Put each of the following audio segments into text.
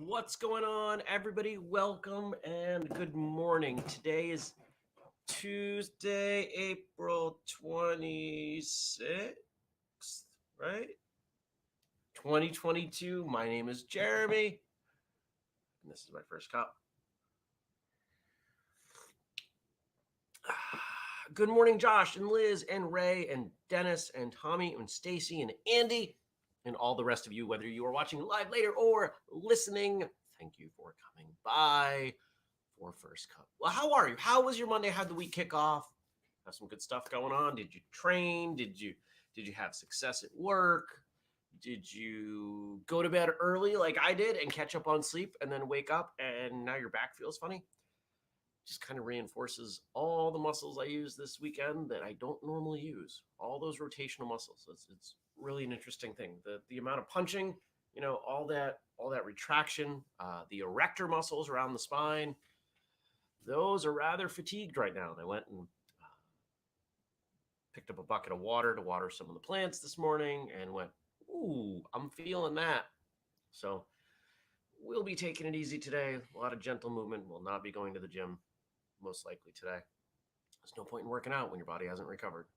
What's going on, everybody? Welcome and good morning. Today is Tuesday, April 26th, right? 2022. My name is Jeremy, and this is my first cup. Good morning, Josh and Liz and Ray and Dennis and Tommy and Stacy and Andy and all the rest of you, whether you are watching live later or listening. Thank you for coming by for First Cup. Well, how are you? How was your Monday? How'd the week kick off? Have some good stuff going on? Did you train? Did you have success at work? Did you go to bed early like I did and catch up on sleep and then wake up and now your back feels funny? Just kind of reinforces all the muscles I use this weekend that I don't normally use. All those rotational muscles. It's really an interesting thing. The amount of punching, all that retraction, the erector muscles around the spine, those are rather fatigued right now. And I went and picked up a bucket of water to water some of the plants this morning and went, ooh, I'm feeling that. So we'll be taking it easy today. A lot of gentle movement. We'll not be going to the gym most likely today. There's no point in working out when your body hasn't recovered.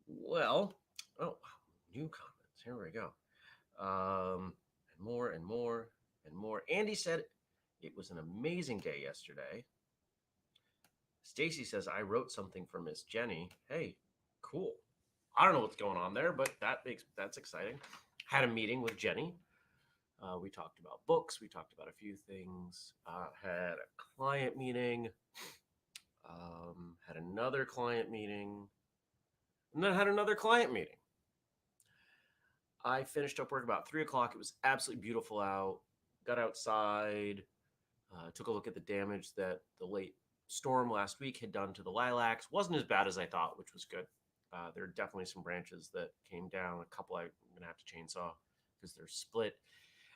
Well, new comments. Here we go. And more and more and more. Andy said it was an amazing day yesterday. Stacy says, I wrote something for Miss Jenny. Hey, cool. I don't know what's going on there, but that's exciting. Had a meeting with Jenny. We talked about books. We talked about a few things. Had a client meeting. Had another client meeting. And then had another client meeting. I finished up work about 3 o'clock. It was absolutely beautiful out. Got outside. Took a look at the damage that the late storm last week had done to the lilacs. Wasn't as bad as I thought, which was good. There are definitely some branches that came down. A couple I'm going to have to chainsaw because they're split.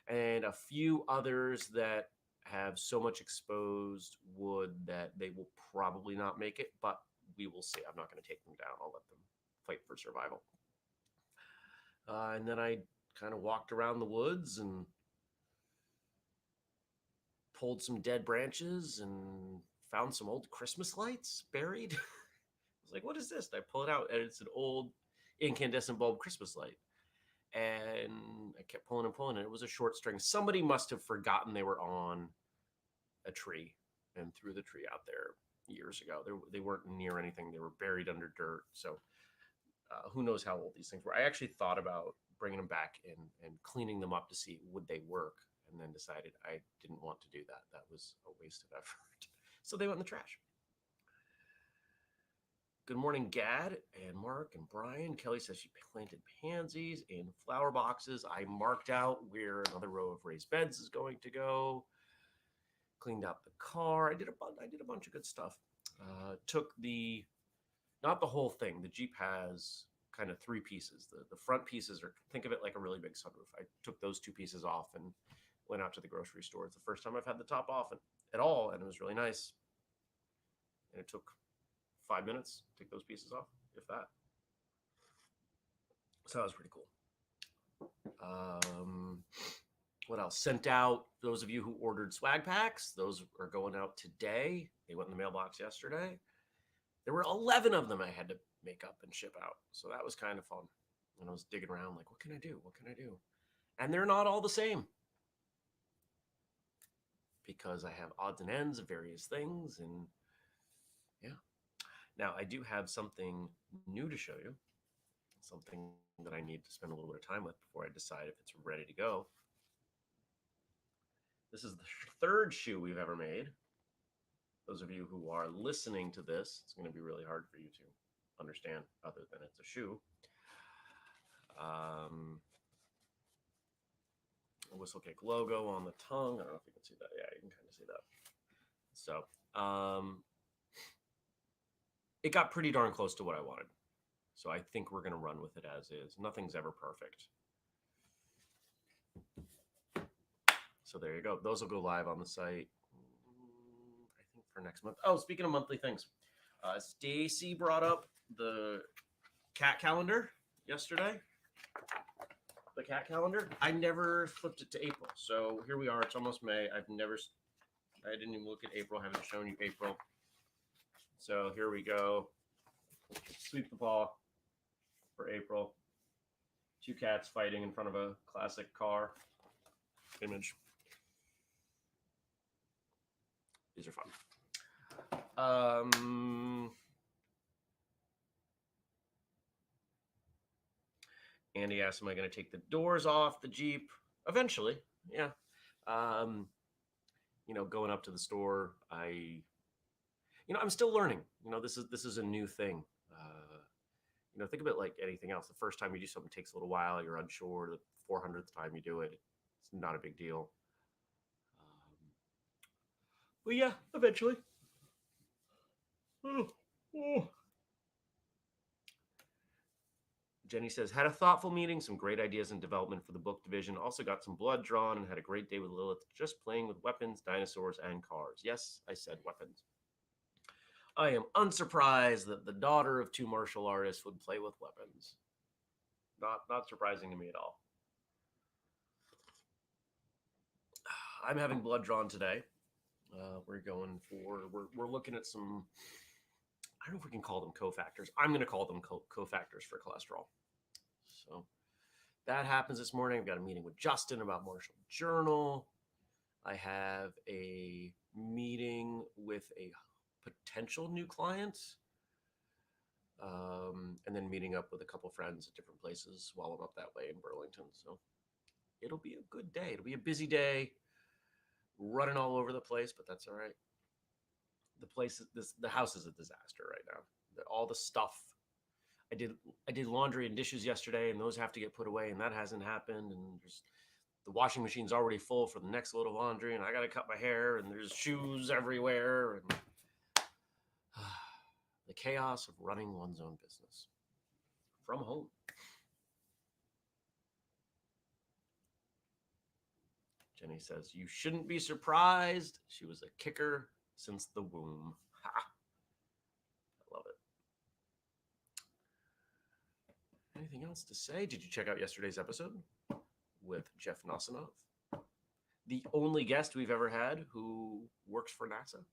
And a few others that have so much exposed wood that they will probably not make it, but we will see. I'm not going to take them down. I'll let them fight for survival. And then I kind of walked around the woods and pulled some dead branches and found some old Christmas lights buried. I was like, what is this? And I pull it out, and it's an old incandescent bulb Christmas light. And I kept pulling and pulling, and it was a short string. Somebody must have forgotten they were on a tree and threw the tree out there years ago. They weren't near anything. They were buried under dirt. So who knows how old these things were. I actually thought about bringing them back and cleaning them up to see would they work, and then decided I didn't want to do that. That was a waste of effort. So they went in the trash. Good morning, Gad and Mark and Brian. Kelly says she planted pansies in flower boxes. I marked out where another row of raised beds is going to go. Cleaned out the car. I did a bunch of good stuff. Took not the whole thing. The Jeep has kind of three pieces. The front pieces are, think of it like a really big sunroof. I took those two pieces off and went out to the grocery store. It's the first time I've had the top off at all, and it was really nice. And it took 5 minutes to take those pieces off, if that. So that was pretty cool. What else? Sent out those of you who ordered swag packs. Those are going out today. They went in the mailbox yesterday. There were 11 of them I had to make up and ship out. So that was kind of fun. And I was digging around like, what can I do? What can I do? And they're not all the same, because I have odds and ends of various things. And yeah. Now, I do have something new to show you, something that I need to spend a little bit of time with before I decide if it's ready to go. This is the third shoe we've ever made. Those of you who are listening to this, it's going to be really hard for you to understand other than it's a shoe. A whistlekick logo on the tongue. I don't know if you can see that. Yeah, you can kind of see that. So, it got pretty darn close to what I wanted. So I think we're going to run with it as is. Nothing's ever perfect. So there you go. Those will go live on the site, I think, for next month. Oh, speaking of monthly things, Stacy brought up the cat calendar yesterday. the cat calendar. I never flipped it to April. So here we are. It's almost May. I didn't even look at April. I haven't shown you April. So here we go. Sweep the paw for April. 2 cats fighting in front of a classic car image. These are fun. Andy asked, am I going to take the doors off the Jeep? Eventually, yeah. Going up to the store, I'm still learning. This is a new thing. Think of it like anything else. The first time you do something takes a little while. You're unsure. The 400th time you do it, it's not a big deal. But yeah, eventually. Jenny says, had a thoughtful meeting, some great ideas in development for the book division. Also got some blood drawn and had a great day with Lilith, just playing with weapons, dinosaurs, and cars. Yes, I said weapons. I am unsurprised that the daughter of 2 martial artists would play with weapons. Not surprising to me at all. I'm having blood drawn today. We're looking at some, I don't know if we can call them cofactors. I'm going to call them cofactors for cholesterol. So that happens this morning. I've got a meeting with Justin about Marshall Journal. I have a meeting with a potential new client, and then meeting up with a couple friends at different places while I'm up that way in Burlington. So it'll be a good day. It'll be a busy day, running all over the place, but that's all right. The house is a disaster right now. All the stuff. I did laundry and dishes yesterday, and those have to get put away, and that hasn't happened. And the washing machine's already full for the next load of laundry, and I got to cut my hair, and there's shoes everywhere, and the chaos of running one's own business from home. Jenny says, you shouldn't be surprised. She was a kicker since the womb. Ha! I love it. Anything else to say? Did you check out yesterday's episode with Jeff Nosanov? The only guest we've ever had who works for NASA.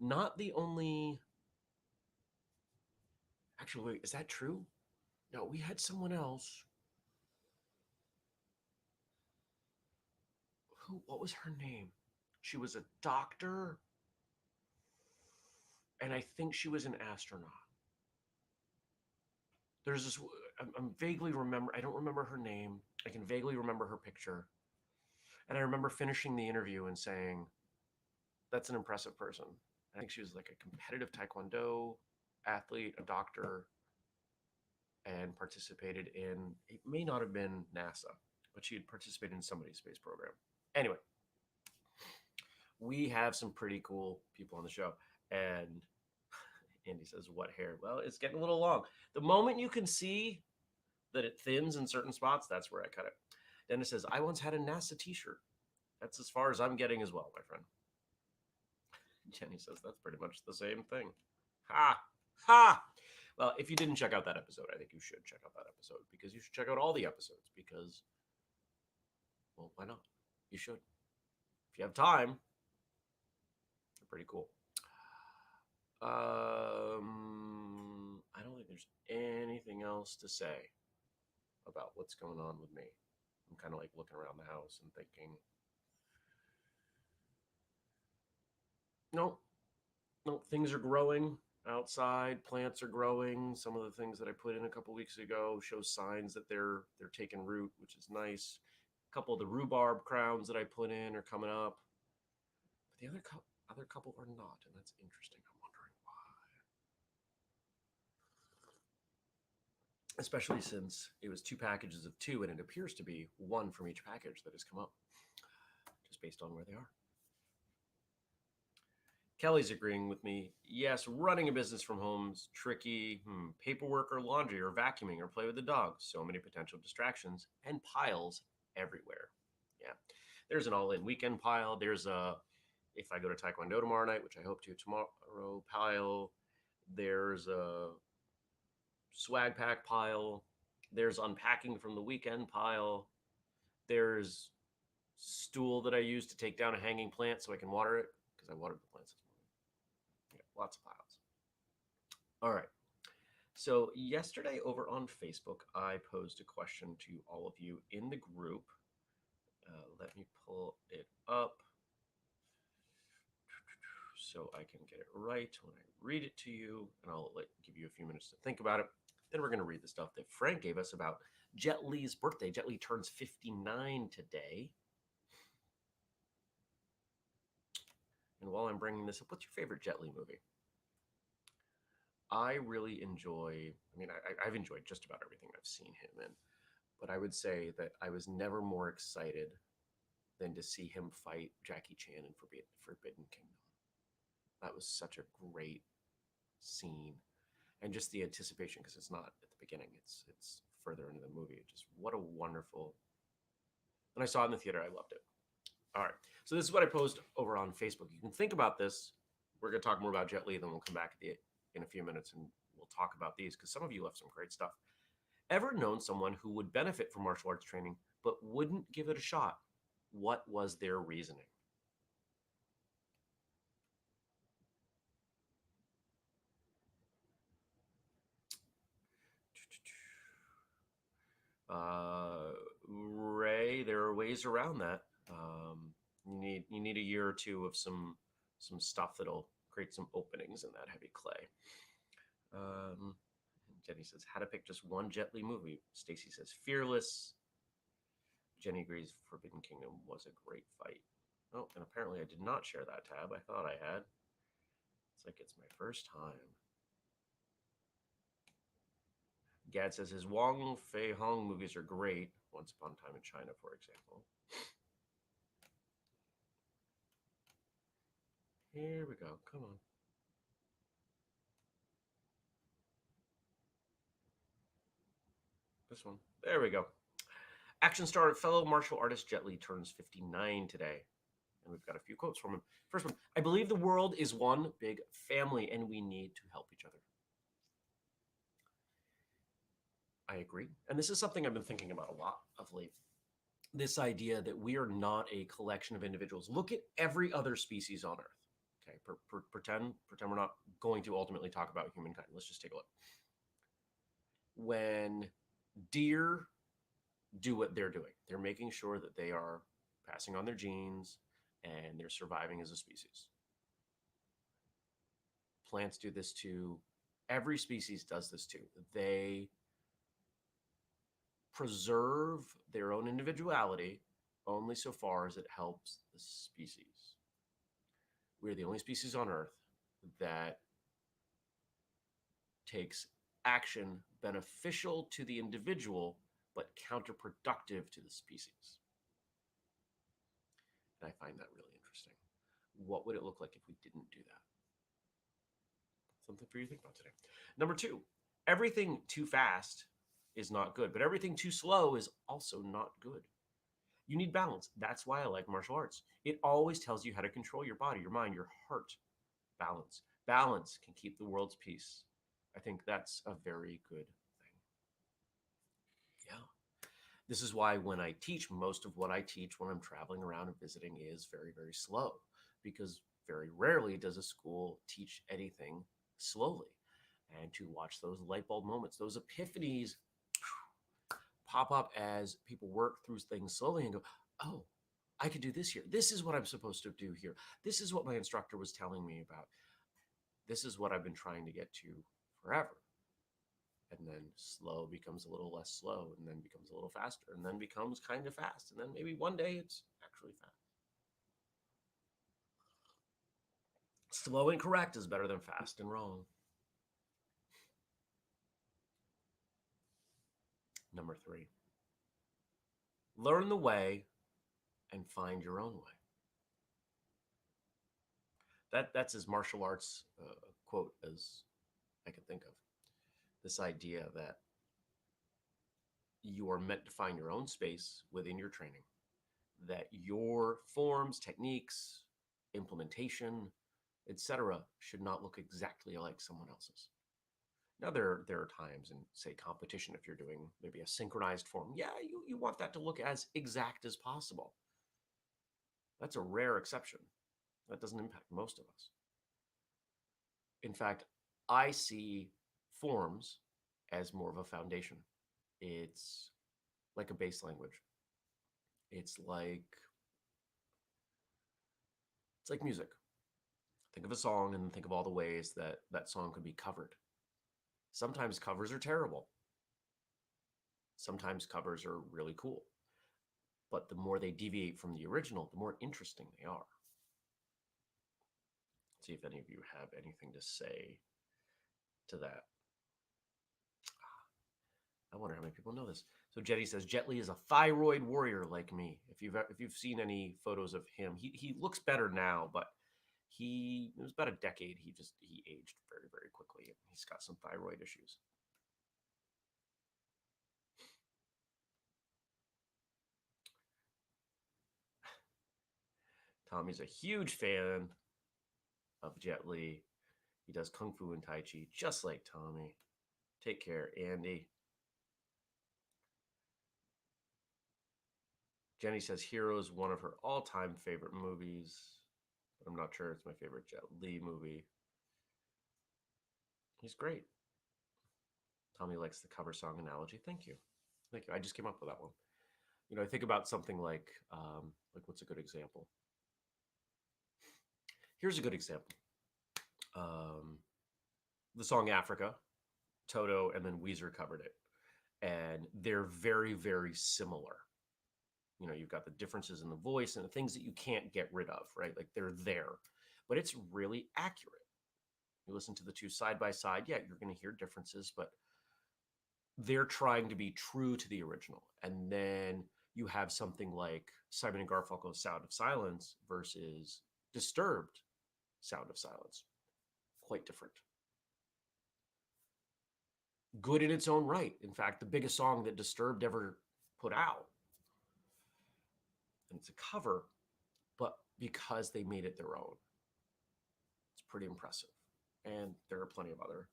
Not the only... Actually, wait, is that true? No, we had someone else. What was her name? She was a doctor, and I think she was an astronaut. There's this, I'm vaguely remember, I don't remember her name. I can vaguely remember her picture. And I remember finishing the interview and saying, that's an impressive person. I think she was like a competitive Taekwondo athlete, a doctor, and participated in, it may not have been NASA, but she had participated in somebody's space program. Anyway, we have some pretty cool people on the show. And Andy says, what hair? Well, it's getting a little long. The moment you can see that it thins in certain spots, that's where I cut it. Dennis says, I once had a NASA t-shirt. That's as far as I'm getting as well, my friend. Jenny says, that's pretty much the same thing. Ha! Ha! Well, if you didn't check out that episode, I think you should check out that episode, because you should check out all the episodes, because, well, why not? You should. If you have time, they're pretty cool. I don't think there's anything else to say about what's going on with me. I'm kind of like looking around the house and thinking, no, things are growing outside. Plants are growing. Some of the things that I put in a couple weeks ago show signs that they're taking root, which is nice. A couple of the rhubarb crowns that I put in are coming up, but the other couple are not, and that's interesting. I'm wondering why. Especially since it was 2 packages of 2, and it appears to be 1 from each package that has come up, just based on where they are. Kelly's agreeing with me. Yes, running a business from home is tricky. Paperwork or laundry or vacuuming or play with the dog. So many potential distractions and piles everywhere. Yeah, there's an all-in weekend pile. There's a, if I go to Taekwondo tomorrow night, which I hope to tomorrow, pile. There's a swag pack pile. There's unpacking from the weekend pile. There's stool that I use to take down a hanging plant so I can water it because I watered the plants this morning. Yeah, lots of piles. All right. So, yesterday over on Facebook, I posed a question to all of you in the group. Let me pull it up so I can get it right when I read it to you, and I'll give you a few minutes to think about it. Then we're going to read the stuff that Frank gave us about Jet Li's birthday. Jet Li turns 59 today. And while I'm bringing this up, what's your favorite Jet Li movie? I really enjoy, I've enjoyed just about everything I've seen him in, but I would say that I was never more excited than to see him fight Jackie Chan in Forbidden Kingdom. That was such a great scene. And just the anticipation, because it's not at the beginning, it's further into the movie. Just what a wonderful. When I saw it in the theater, I loved it. All right. So this is what I posed over on Facebook. You can think about this. We're going to talk more about Jet Li, then we'll come back in a few minutes and we'll talk about these because some of you left some great stuff. Ever known someone who would benefit from martial arts training but wouldn't give it a shot? What was their reasoning? Ray, there are ways around that. You need a year or two of some stuff that'll create some openings in that heavy clay. Jenny says, how to pick just one Jet Li movie. Stacy says, Fearless. Jenny agrees Forbidden Kingdom was a great fight. Oh, and apparently I did not share that tab. I thought I had. It's like it's my first time. Gad says his Wong Fei Hong movies are great. Once Upon a Time in China, for example. Here we go. Come on. This one. There we go. Action star fellow martial artist Jet Li turns 59 today. And we've got a few quotes from him. First one, I believe the world is one big family and we need to help each other. I agree. And this is something I've been thinking about a lot of late. This idea that we are not a collection of individuals. Look at every other species on Earth. Okay, pretend we're not going to ultimately talk about humankind. Let's just take a look. When deer do what they're doing, they're making sure that they are passing on their genes and they're surviving as a species. Plants do this too. Every species does this too. They preserve their own individuality only so far as it helps the species. We're the only species on Earth that takes action beneficial to the individual but counterproductive to the species. And I find that really interesting. What would it look like if we didn't do that? Something for you to think about today. Number two, everything too fast is not good, but everything too slow is also not good. You need balance. That's why I like martial arts. It always tells you how to control your body, your mind, your heart. Balance. Balance can keep the world's peace. I think that's a very good thing. Yeah. This is why when I teach, most of what I teach when I'm traveling around and visiting is very, very slow, because very rarely does a school teach anything slowly. And to watch those light bulb moments, those epiphanies pop up as people work through things slowly and go, oh, I could do this here. This is what I'm supposed to do here. This is what my instructor was telling me about. This is what I've been trying to get to forever. And then slow becomes a little less slow, and then becomes a little faster, and then becomes kind of fast. And then maybe one day it's actually fast. Slow and correct is better than fast and wrong. Number three, learn the way and find your own way. That's as martial arts quote as I can think of. This idea that you are meant to find your own space within your training, that your forms, techniques, implementation, etc., should not look exactly like someone else's. Now there are times in say competition if you're doing maybe a synchronized form, yeah, you want that to look as exact as possible. That's a rare exception. That doesn't impact most of us. In fact, I see forms as more of a foundation. It's like a base language. It's like it's like music. Think of a song and think of all the ways that that song could be covered. Sometimes covers are terrible. Sometimes covers are really cool. But the more they deviate from the original, the more interesting they are. Let's see if any of you have anything to say to that. I wonder how many people know this. So Jetty says Jet Li is a thyroid warrior like me. If you've seen any photos of him, he looks better now, but he it was about a decade. He aged very very quickly. He's got some thyroid issues. Tommy's a huge fan of Jet Li. He does kung fu and tai chi just like Tommy. Take care, Andy. Jenny says Heroes, one of her all-time favorite movies. But I'm not sure it's my favorite Jet Li movie. He's great. Tommy likes the cover song analogy. Thank you. Thank you. I just came up with that one. I think about something like what's a good example? Here's a good example. Um, the song Africa, Toto and then Weezer covered it. And they're very, very similar. You've got the differences in the voice and the things that you can't get rid of, right? Like they're there, but it's really accurate. You listen to the two side by side, yeah, you're going to hear differences, but they're trying to be true to the original. And then you have something like Simon and Garfunkel's Sound of Silence versus Disturbed Sound of Silence. Quite different. Good in its own right. In fact, the biggest song that Disturbed ever put out. And it's a cover, but because they made it their own. It's pretty impressive. And there are plenty of other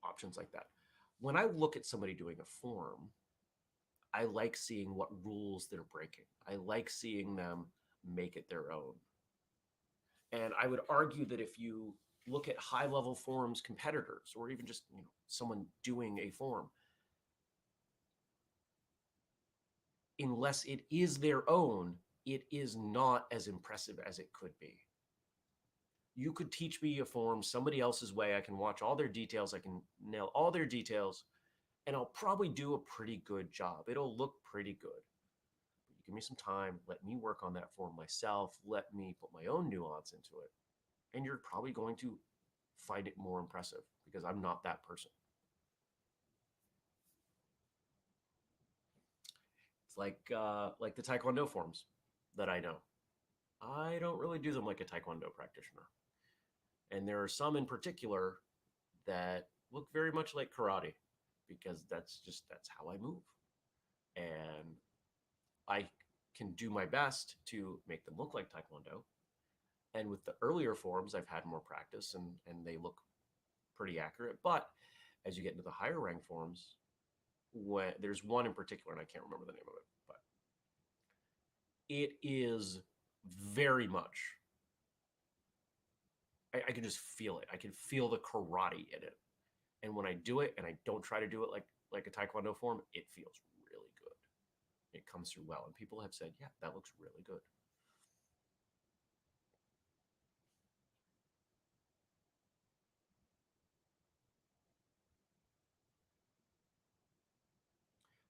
options like that. When I look at somebody doing a form, I like seeing what rules they're breaking. I like seeing them make it their own. And I would argue that if you look at high level forms competitors or even just someone doing a form, unless it is their own, it is not as impressive as it could be. You could teach me a form somebody else's way. I can watch all their details. I can nail all their details, and I'll probably do a pretty good job. It'll look pretty good. But you give me some time. Let me work on that form myself. Let me put my own nuance into it. And you're probably going to find it more impressive because I'm not that person. It's like the Taekwondo forms that I know. I don't really do them like a Taekwondo practitioner. And there are some in particular that look very much like karate because that's how I move. And I can do my best to make them look like Taekwondo. And with the earlier forms, I've had more practice and they look pretty accurate. But as you get into the higher rank forms, when there's one in particular, and I can't remember the name of it, but it is very much I can just feel it. I can feel the karate in it. And when I do it and I don't try to do it like a Taekwondo form, it feels really good. It comes through well. And people have said, yeah, that looks really good.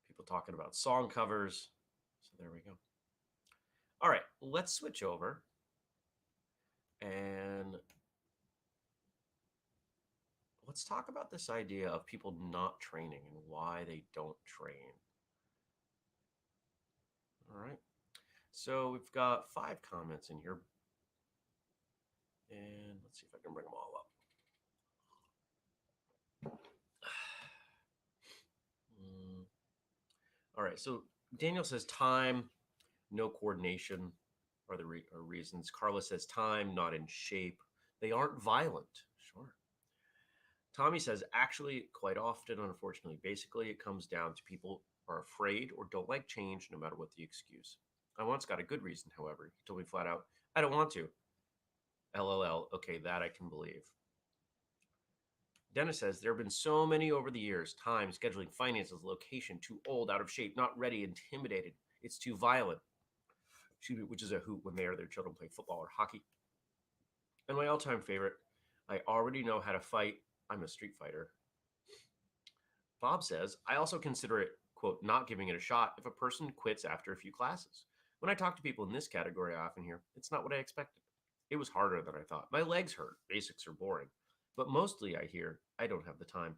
People talking about song covers. So there we go. All right, let's switch over and let's talk about this idea of people not training and why they don't train. All right. So we've got 5 comments in here. And let's see if I can bring them all up. All right. So Daniel says time, no coordination are the reasons. Carla says time, not in shape. They aren't violent. Sure. Tommy says, actually, quite often, unfortunately, basically, it comes down to people are afraid or don't like change no matter what the excuse. I once got a good reason, however. He told me flat out, I don't want to. LOL. Okay, that I can believe. Dennis says, there have been so many over the years time, scheduling, finances, location, too old, out of shape, not ready, intimidated. It's too violent. Excuse me, which is a hoot when they or their children play football or hockey. And my all time favorite, I already know how to fight. I'm a street fighter. Bob says, I also consider it, quote, not giving it a shot if a person quits after a few classes. When I talk to people in this category, I often hear, it's not what I expected. It was harder than I thought. My legs hurt. Basics are boring. But mostly I hear, I don't have the time.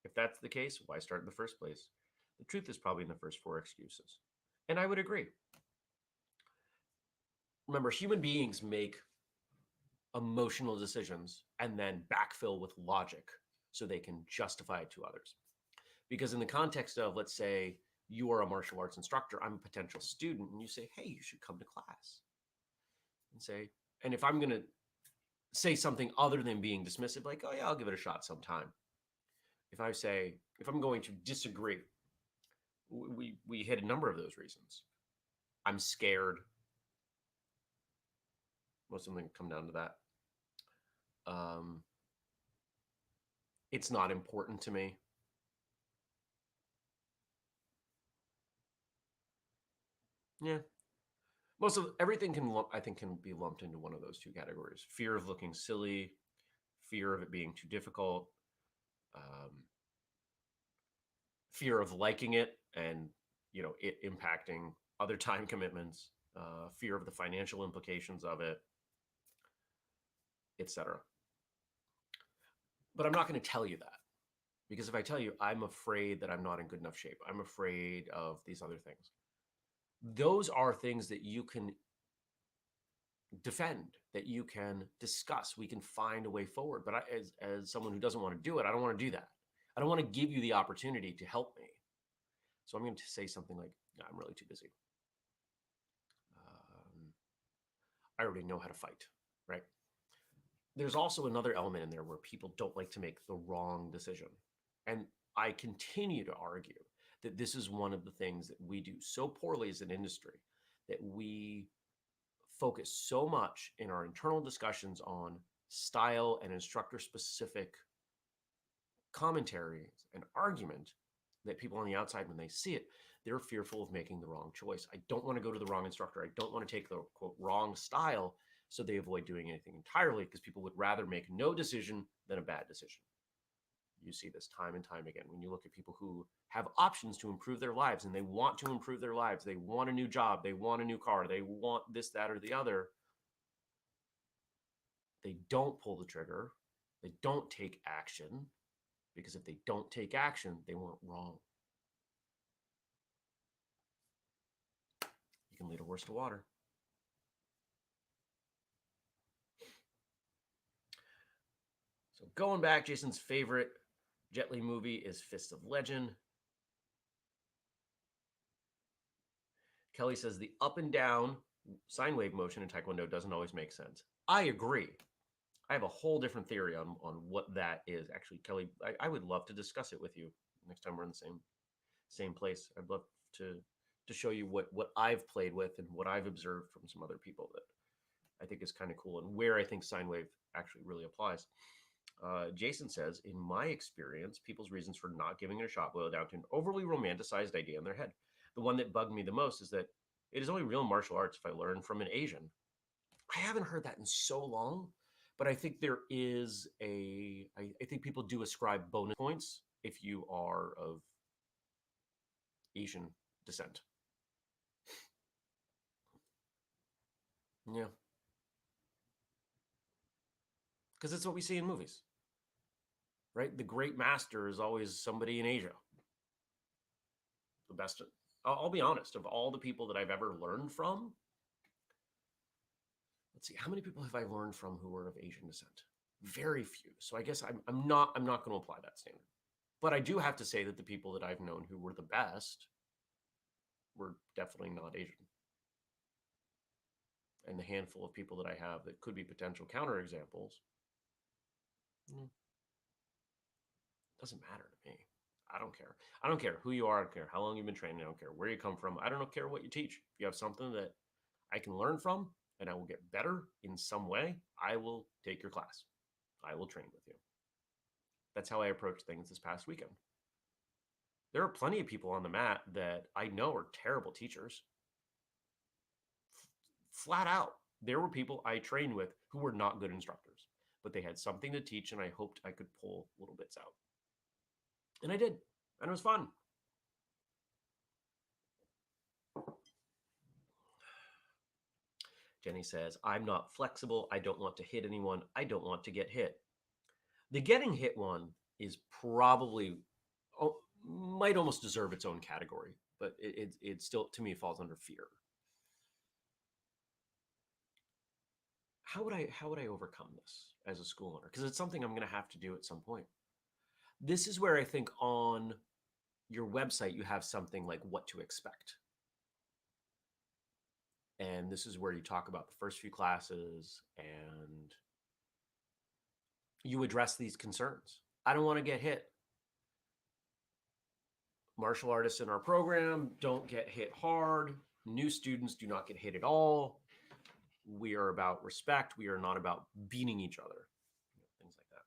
If that's the case, why start in the first place? The truth is probably in the first four excuses. And I would agree. Remember, human beings make emotional decisions and then backfill with logic so they can justify it to others. Because in the context of, let's say, you are a martial arts instructor, I'm a potential student, and you say, hey, you should come to class. And say, and if I'm going to say something other than being dismissive, like, oh, yeah, I'll give it a shot sometime. If I say, if I'm going to disagree, we hit a number of those reasons. I'm scared. Most of them come down to that. It's not important to me. Yeah. Most of everything I think, can be lumped into one of those two categories: fear of looking silly, fear of it being too difficult, um, fear of liking it and it impacting other time commitments, fear of the financial implications of it, etc. But I'm not going to tell you that, because if I tell you I'm afraid that I'm not in good enough shape, I'm afraid of these other things, those are things that you can defend, that you can discuss. We can find a way forward. But as someone who doesn't want to do it, I don't want to do that. I don't want to give you the opportunity to help me. So I'm going to say something like, no, I'm really too busy. I already know how to fight, right? There's also another element in there where people don't like to make the wrong decision. And I continue to argue that this is one of the things that we do so poorly as an industry, that we focus so much in our internal discussions on style and instructor specific commentary and argument, that people on the outside, when they see it, they're fearful of making the wrong choice. I don't want to go to the wrong instructor. I don't want to take the, quote, wrong style. So they avoid doing anything entirely, because people would rather make no decision than a bad decision. You see this time and time again when you look at people who have options to improve their lives, and they want to improve their lives. They want a new job. They want a new car. They want this, that, or the other. They don't pull the trigger. They don't take action, because if they don't take action, they weren't wrong. You can lead a horse to water. So going back, Jason's favorite Jet Li movie is Fist of Legend. Kelly says the up and down sine wave motion in Taekwondo doesn't always make sense. I agree. I have a whole different theory on what that is. Actually, Kelly, I would love to discuss it with you next time we're in the same place. I'd love to show you what I've played with and what I've observed from some other people that I think is kind of cool, and where I think sine wave actually really applies. Jason says, in my experience, people's reasons for not giving it a shot boil down to an overly romanticized idea in their head. The one that bugged me the most is that it is only real martial arts if I learn from an Asian. I haven't heard that in so long, but I think there is I think people do ascribe bonus points if you are of Asian descent. Yeah. Because it's what we see in movies, right? The great master is always somebody in Asia. The best, I'll be honest, of all the people that I've ever learned from, let's see, how many people have I learned from who are of Asian descent? Very few. So I guess I'm not going to apply that standard. But I do have to say that the people that I've known who were the best were definitely not Asian. And the handful of people that I have that could be potential counterexamples, Doesn't matter to me. I don't care. I don't care who you are. I don't care how long you've been training. I don't care where you come from. I don't care what you teach. If you have something that I can learn from and I will get better in some way, I will take your class. I will train with you. That's how I approached things this past weekend. There are plenty of people on the mat that I know are terrible teachers. Flat out, there were people I trained with who were not good instructors, but they had something to teach, and I hoped I could pull little bits out. And I did, and it was fun. Jenny says, I'm not flexible. I don't want to hit anyone. I don't want to get hit. The getting hit one is probably, might almost deserve its own category, but it still, to me, falls under fear. How would I overcome this as a school owner? Because it's something I'm going to have to do at some point. This is where I think on your website you have something like what to expect. And this is where you talk about the first few classes and you address these concerns. I don't want to get hit. Martial artists in our program don't get hit hard. New students do not get hit at all. We are about respect. We are not about beating each other. Things like that.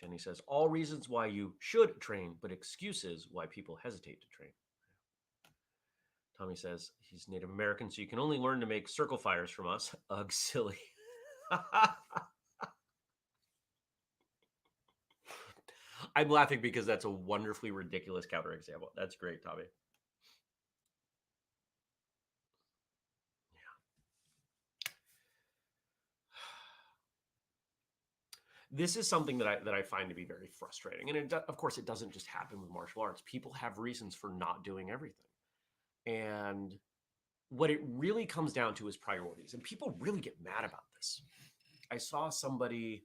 Jenny says, all reasons why you should train, but excuses why people hesitate to train. Tommy says, he's Native American, so you can only learn to make circle fires from us. Ugh, silly. I'm laughing because that's a wonderfully ridiculous counterexample. That's great, Tommy. This is something that I find to be very frustrating, and of course, it doesn't just happen with martial arts. People have reasons for not doing everything, and what it really comes down to is priorities. And people really get mad about this. I saw somebody,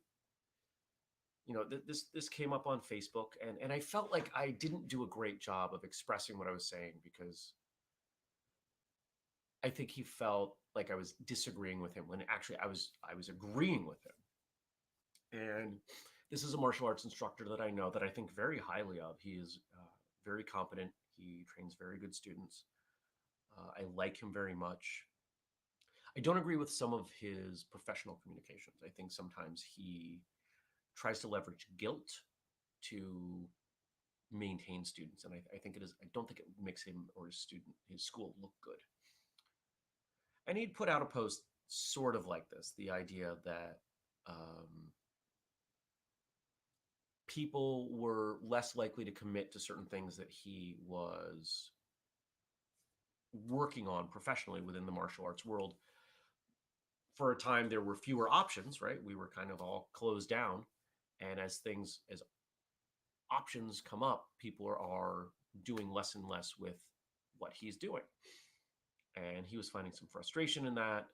this came up on Facebook, and I felt like I didn't do a great job of expressing what I was saying because I think he felt like I was disagreeing with him when actually I was agreeing with him. And this is a martial arts instructor that I know that I think very highly of. He is very competent. He trains very good students. I like him very much. I don't agree with some of his professional communications. I think sometimes he tries to leverage guilt to maintain students, and I think it is. I don't think it makes him or his school look good. And he'd put out a post sort of like this: the idea that people were less likely to commit to certain things that he was working on professionally within the martial arts world. For a time, there were fewer options, right? We were kind of all closed down. And as options come up, people are doing less and less with what he's doing. And he was finding some frustration in that.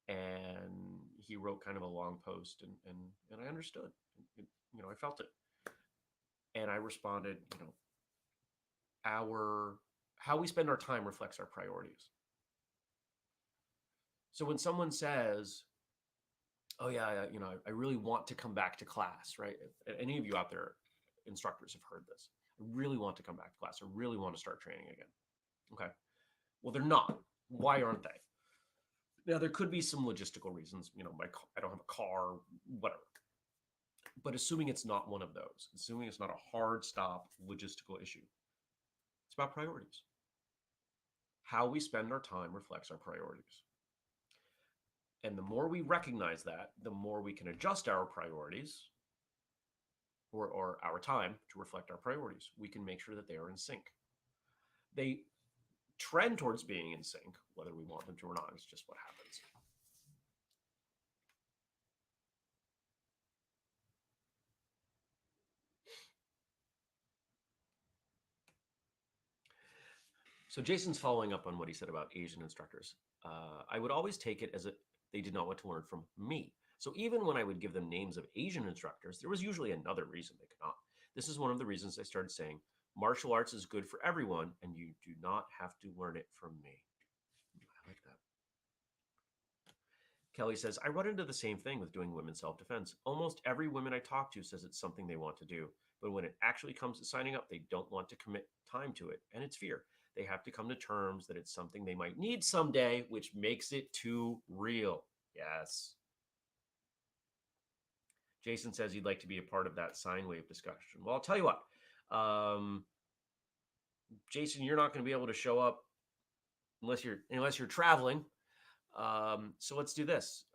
And he wrote kind of a long post, and I understood. I felt it. And I responded, how we spend our time reflects our priorities. So when someone says, oh yeah, I really want to come back to class, right? Any of you out there, instructors, have heard this. I really want to come back to class. I really want to start training again. Okay. Well, they're not. Why aren't they? Now, there could be some logistical reasons. I don't have a car, whatever. But assuming it's not one of those, assuming it's not a hard stop logistical issue, it's about priorities. How we spend our time reflects our priorities. And the more we recognize that, the more we can adjust our priorities or our time to reflect our priorities. We can make sure that they are in sync. They trend towards being in sync, whether we want them to or not. It's just what happens. So Jason's following up on what he said about Asian instructors. I would always take it as they did not want to learn from me. So even when I would give them names of Asian instructors, there was usually another reason they could not. This is one of the reasons I started saying martial arts is good for everyone, and you do not have to learn it from me. I like that. Kelly says, I run into the same thing with doing women's self defense. Almost every woman I talk to says it's something they want to do. But when it actually comes to signing up, they don't want to commit time to it. And it's fear. They have to come to terms that it's something they might need someday, which makes it too real. Yes. Jason says he'd like to be a part of that sine wave discussion. Well, I'll tell you what. Jason, you're not going to be able to show up unless you're traveling. So let's do this.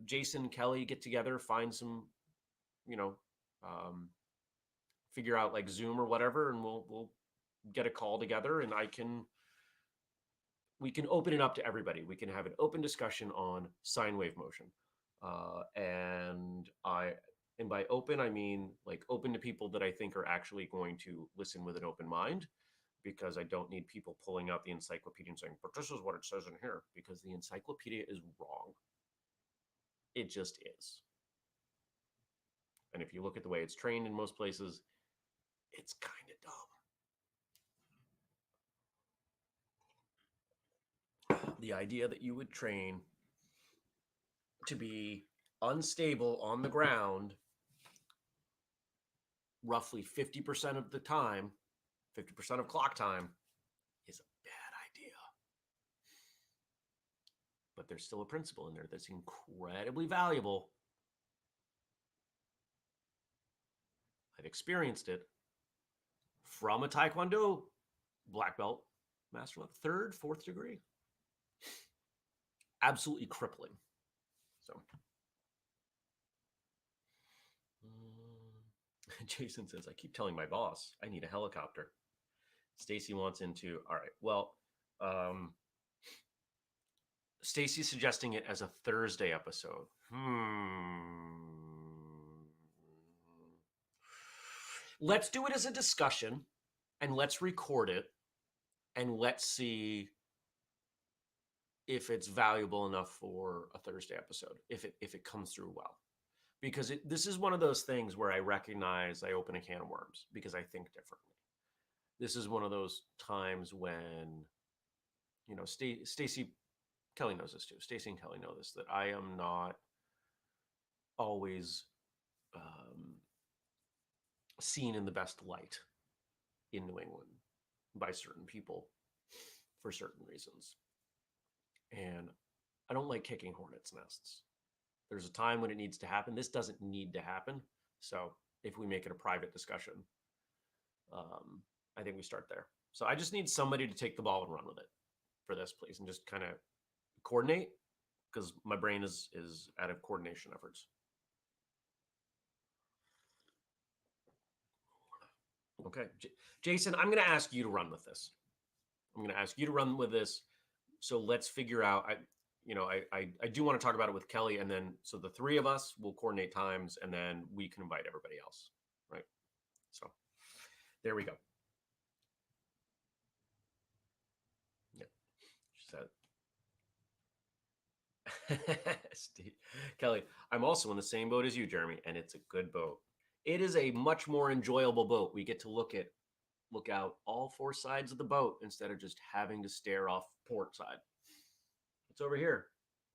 Jason, Kelly, get together, find some, figure out like Zoom or whatever, and we'll get a call together, and we can open it up to everybody. We can have an open discussion on sine wave motion, and by open I mean like open to people that I think are actually going to listen with an open mind, because I don't need people pulling out the encyclopedia and saying, but this is what it says in here, because the encyclopedia is wrong. It just is. And if you look at the way it's trained in most places, it's kind of dumb. The idea that you would train to be unstable on the ground roughly 50% of the time, 50% of clock time, is a bad idea. But there's still a principle in there that's incredibly valuable. I've experienced it from a Taekwondo black belt, master level, 3rd, 4th degree. Absolutely crippling. So, Jason says, I keep telling my boss I need a helicopter. Stacy wants into, all right, well, Stacy's suggesting it as a Thursday episode. Let's do it as a discussion, and let's record it, and let's see if it's valuable enough for a Thursday episode, if it comes through well. Because this is one of those things where I recognize I open a can of worms because I think differently. This is one of those times when, Stacy, Kelly knows this too. Stacy and Kelly know this, that I am not always seen in the best light in New England by certain people for certain reasons. And I don't like kicking hornets' nests. There's a time when it needs to happen. This doesn't need to happen. So if we make it a private discussion, I think we start there. So I just need somebody to take the ball and run with it for this, please, and just kind of coordinate, because my brain is out of coordination efforts. Okay, Jason, I'm going to ask you to run with this. So let's figure out. I do want to talk about it with Kelly, and then so the 3 of us will coordinate times, and then we can invite everybody else, right? So there we go. Yeah, she said. Kelly, I'm also in the same boat as you, Jeremy, and it's a good boat. It is a much more enjoyable boat. We get to look out all 4 sides of the boat instead of just having to stare off port side. What's over here?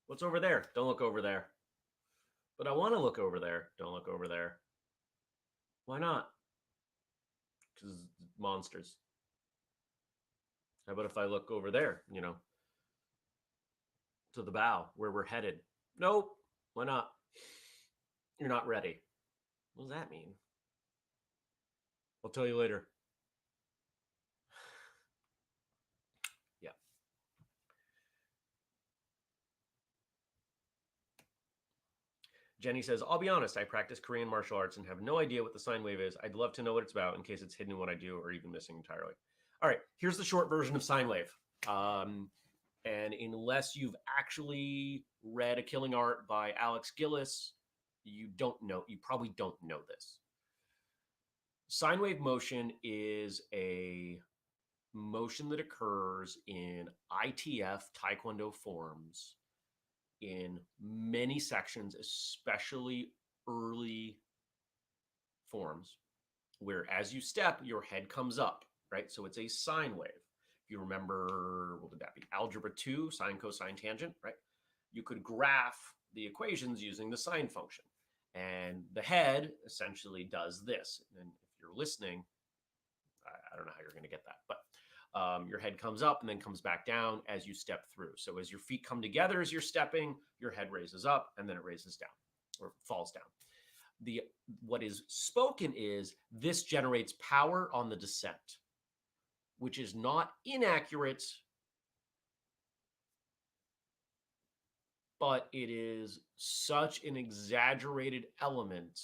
What's over there? Don't look over there. But I want to look over there. Don't look over there. Why not? Because monsters. How about if I look over there, to the bow where we're headed? Nope. Why not? You're not ready. What does that mean? I'll tell you later. Yeah. Jenny says, I'll be honest, I practice Korean martial arts and have no idea what the sine wave is. I'd love to know what it's about in case it's hidden in what I do or even missing entirely. All right, here's the short version of sine wave. And unless you've actually read A Killing Art by Alex Gillis, you probably don't know this. Sine wave motion is a motion that occurs in ITF Taekwondo forms in many sections, especially early forms, where as you step, your head comes up, right? So it's a sine wave. If you remember, what would that be? Algebra 2, sine, cosine, tangent, right? you could graph the equations using the sine function. And the head essentially does this. And if you're listening, I don't know how you're going to get that, but your head comes up and then comes back down as you step through. So as your feet come together as you're stepping, your head raises up and then it raises down or falls down. What is spoken is this generates power on the descent, which is not inaccurate, but it is such an exaggerated element,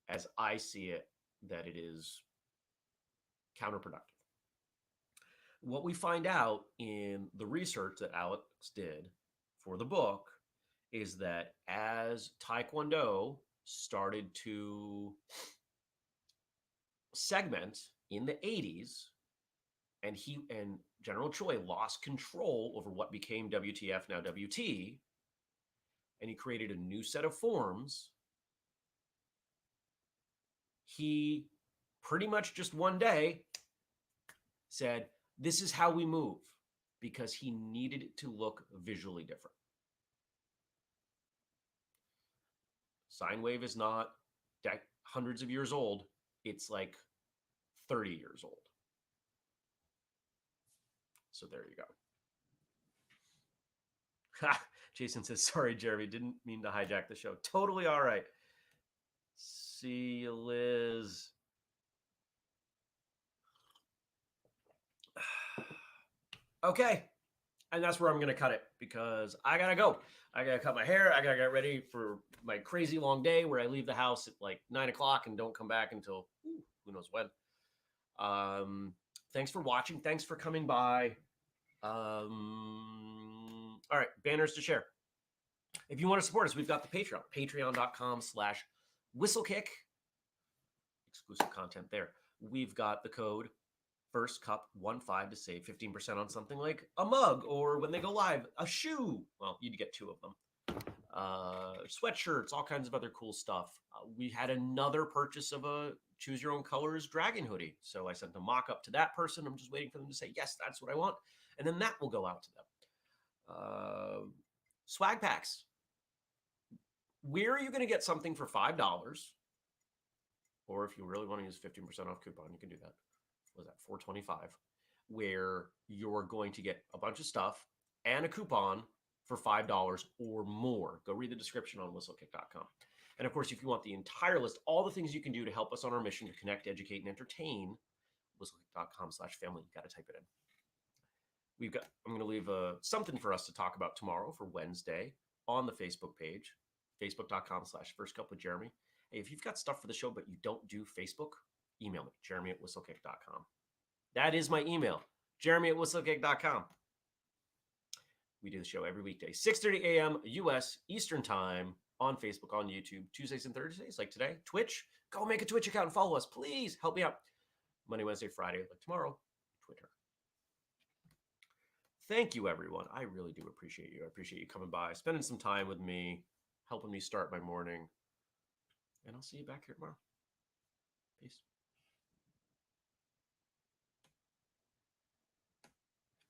as I see it, that it is counterproductive. What we find out in the research that Alex did for the book is that as Taekwondo started to segment in the 80s, and General Choi lost control over what became WTF, now WT, and he created a new set of forms, he pretty much just one day said, this is how we move, because he needed it to look visually different. Sine wave is not hundreds of years old. It's like 30 years old. So there you go. Jason says, sorry, Jeremy, didn't mean to hijack the show. Totally all right. See you, Liz. Okay. And that's where I'm going to cut it because I got to go. I got to cut my hair. I got to get ready for my crazy long day where I leave the house at like 9 o'clock and don't come back until who knows when. Thanks for watching. Thanks for coming by. All right. Banners to share. If you want to support us, we've got the Patreon, patreon.com/whistlekick. Exclusive content there. We've got the code FIRSTCUP15 to save 15% on something like a mug, or when they go live, a shoe. Well, you'd get 2 of them. Sweatshirts, all kinds of other cool stuff. We had another purchase of a choose your own colors dragon hoodie. So I sent a mock up to that person. I'm just waiting for them to say, yes, that's what I want. And then that will go out to them. Swag packs. Where are you going to get something for $5? Or if you really want to use 15% off coupon, you can do that. What was that, $4.25? Where you're going to get a bunch of stuff and a coupon for $5 or more. Go read the description on whistlekick.com. And of course, if you want the entire list, all the things you can do to help us on our mission to connect, educate, and entertain, whistlekick.com/family. You got to type it in. I'm going to leave something for us to talk about tomorrow for Wednesday on the Facebook page, facebook.com/firstcupwithjeremy. Hey, if you've got stuff for the show, but you don't do Facebook, email me, jeremy@whistlekick.com. That is my email, jeremy@whistlekick.com. We do the show every weekday, 6:30 a.m. U.S. Eastern Time on Facebook, on YouTube, Tuesdays and Thursdays, like today. Twitch, go make a Twitch account and follow us. Please help me out. Monday, Wednesday, Friday, like tomorrow, Twitter. Thank you, everyone. I really do appreciate you. I appreciate you coming by, spending some time with me, helping me start my morning. And I'll see you back here tomorrow. Peace.